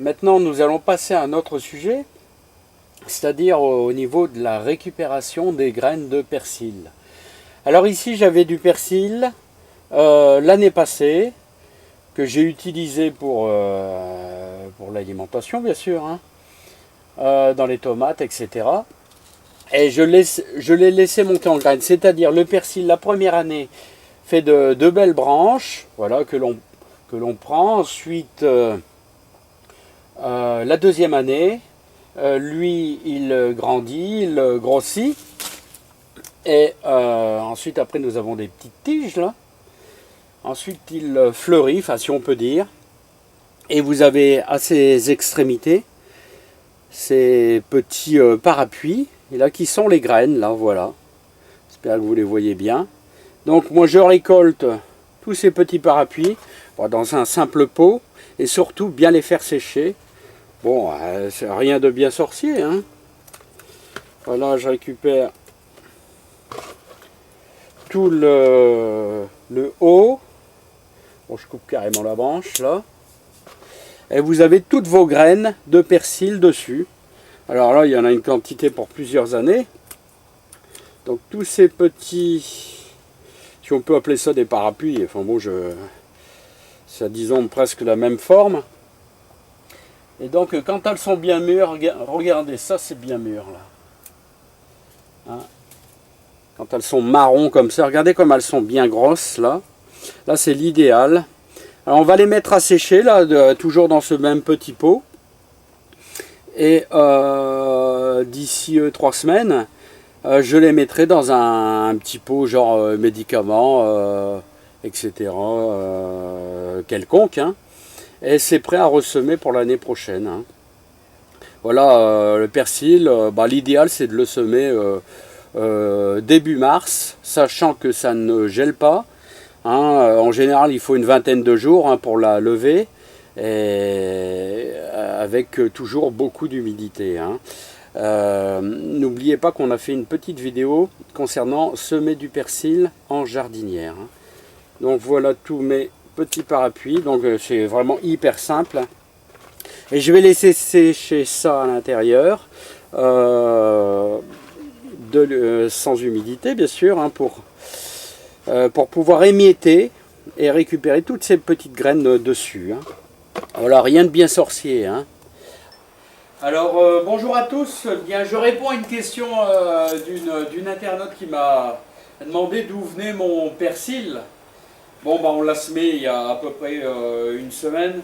Maintenant, nous allons passer à un autre sujet, c'est-à-dire au niveau de la récupération des graines de persil. Alors ici, j'avais du persil l'année passée, que j'ai utilisé pour l'alimentation, bien sûr, hein, dans les tomates, etc. Et je l'ai laissé monter en graines, c'est-à-dire le persil, la première année, fait de belles branches, voilà, que l'on prend. Ensuite, la deuxième année, lui, il grandit, il grossit. Et ensuite, après, nous avons des petites tiges, là. Ensuite, il fleurit, enfin, si on peut dire. Et vous avez à ses extrémités ces petits parapluies, et là, qui sont les graines, là, voilà. J'espère que vous les voyez bien. Donc, moi, je récolte tous ces petits parapluies dans un simple pot, et surtout, bien les faire sécher. Bon, c'est rien de bien sorcier, hein. Voilà, je récupère tout le haut. Bon, je coupe carrément la branche, là. Et vous avez toutes vos graines de persil dessus. Alors là, il y en a une quantité pour plusieurs années. Donc tous ces petits, si on peut appeler ça des parapluies, enfin bon, ça disons presque la même forme. Et donc quand elles sont bien mûres, regardez, ça c'est bien mûr là. Hein? Quand elles sont marron comme ça, regardez comme elles sont bien grosses là. Là c'est l'idéal. Alors on va les mettre à sécher là, toujours dans ce même petit pot. Et d'ici 3 semaines, je les mettrai dans un petit pot genre médicaments, etc. Quelconque. Hein. Et c'est prêt à ressemer pour l'année prochaine. Hein. Voilà, le persil, l'idéal c'est de le semer début mars, sachant que ça ne gèle pas. Hein. En général, il faut une vingtaine de jours hein, pour la lever, et avec toujours beaucoup d'humidité. Hein. N'oubliez pas qu'on a fait une petite vidéo concernant semer du persil en jardinière. Hein. Donc voilà tous mes petits parapluies, donc c'est vraiment hyper simple. Et je vais laisser sécher ça à l'intérieur, sans humidité bien sûr, hein, pour pouvoir émietter et récupérer toutes ces petites graines dessus. Hein. Voilà, rien de bien sorcier. Hein. Alors, bonjour à tous. Bien, je réponds à une question d'une internaute qui m'a demandé d'où venait mon persil. Bon, on l'a semé il y a à peu près une semaine.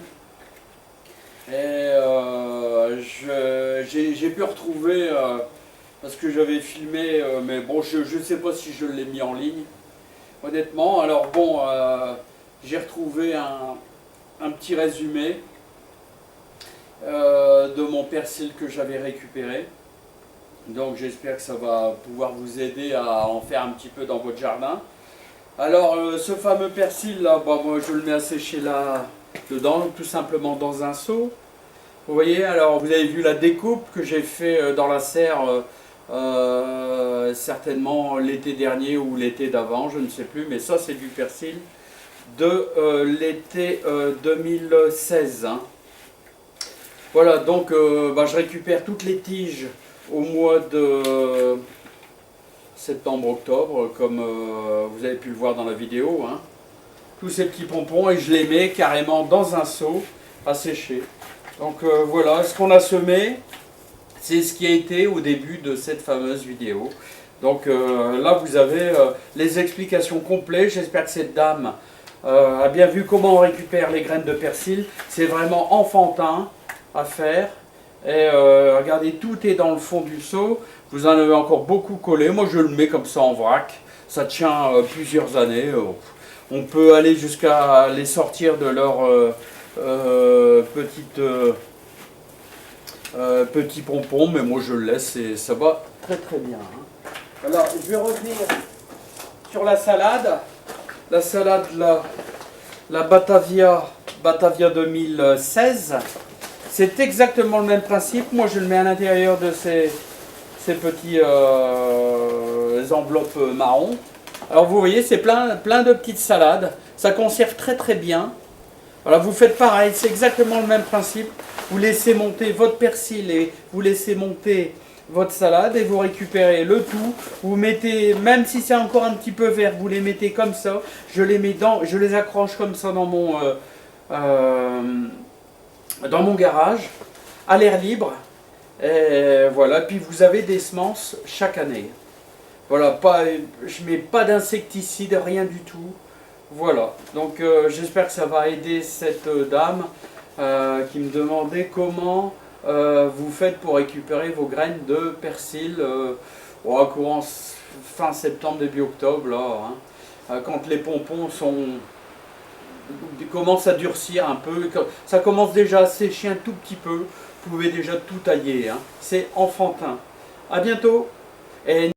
Et j'ai pu retrouver, parce que j'avais filmé, mais bon, je ne sais pas si je l'ai mis en ligne, honnêtement. Alors bon, j'ai retrouvé un petit résumé de mon persil que j'avais récupéré. Donc j'espère que ça va pouvoir vous aider à en faire un petit peu dans votre jardin. Alors ce fameux persil là, moi je le mets à sécher là dedans, tout simplement dans un seau. Vous voyez, alors vous avez vu la découpe que j'ai fait dans la serre certainement l'été dernier ou l'été d'avant, je ne sais plus, mais ça c'est du persil de l'été 2016. Hein. Voilà, donc je récupère toutes les tiges au mois de septembre-octobre, comme vous avez pu le voir dans la vidéo. Hein. Tous ces petits pompons et je les mets carrément dans un seau à sécher. Donc voilà, ce qu'on a semé, c'est ce qui a été au début de cette fameuse vidéo. Donc là, vous avez les explications complètes. J'espère que cette dame a bien vu comment on récupère les graines de persil. C'est vraiment enfantin à faire. Et regardez, tout est dans le fond du seau. Vous en avez encore beaucoup collé. Moi, je le mets comme ça en vrac. Ça tient plusieurs années. On peut aller jusqu'à les sortir de leur petits pompons. Mais moi, je le laisse et ça va très très bien. Hein. Alors, je vais revenir sur la salade. La salade, la Batavia 2016. C'est exactement le même principe. Moi, je le mets à l'intérieur de ces petits enveloppes marron. Alors, vous voyez, c'est plein de petites salades. Ça conserve très très bien. Voilà, vous faites pareil. C'est exactement le même principe. vous laissez monter votre persil et vous laissez monter votre salade et vous récupérez le tout. Vous mettez, même si c'est encore un petit peu vert, vous les mettez comme ça. Je les mets je les accroche comme ça dans mon garage, à l'air libre. Et voilà, puis vous avez des semences chaque année. Voilà, je mets pas d'insecticide, rien du tout. Voilà, donc j'espère que ça va aider cette dame qui me demandait comment vous faites pour récupérer vos graines de persil courant fin septembre, début octobre, là, hein, quand les pompons commencent à durcir un peu, ça commence déjà à sécher un tout petit peu, vous pouvez déjà tout tailler, hein. C'est enfantin. À bientôt. Et